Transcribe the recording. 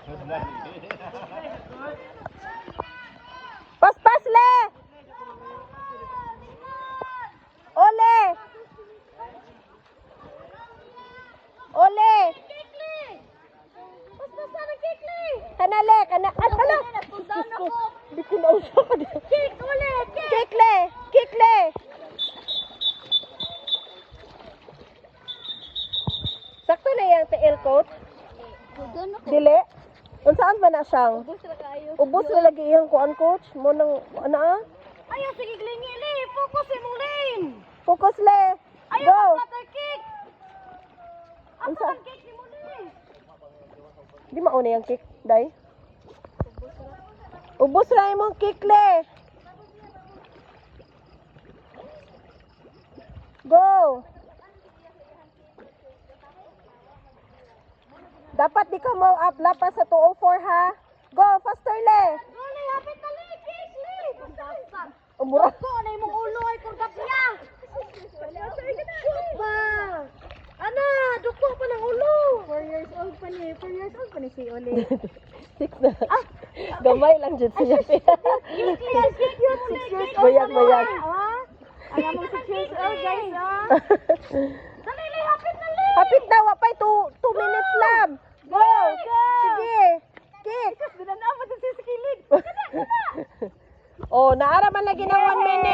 Pas le. Ole. Ole. Kanale, kana hala. Bikin na usa ka. Kick ole, kick le, kick le. Sakto na yang TL coach. Dili. Unsaan ba na siyang? Ubos na lagi iyang kuan coach. Mo nang ana? Ayaw sige glingi li, focus mo lane. Focus le. Ayaw Go. flutter kick. Unsa? Ang kick ni mo li. Di mauna yung kick, day. Ubos na imong kick le. Go. Dapat di ka mo up lapas sa 204 ha. Go, faster le. Goli, hapit na li, kick li. Umura. Ko na imong ulo ay kurgap niya. Shoot ba? Ana, duko pa ng ulo. 4 years old pa ni, 4 years old pa ni si Oli. 6 na. Gamay lang dyan siya. Kick li, kick yun. 6 years old. Bayag, bayag. Alam mo 6 years old guys, Dali li, hapit na li. Hapit na, wapay 2 minutes lang. Go. Sige. Kick. Dinanaman din si kilid. Oh, naara man lagi ng 1 minute.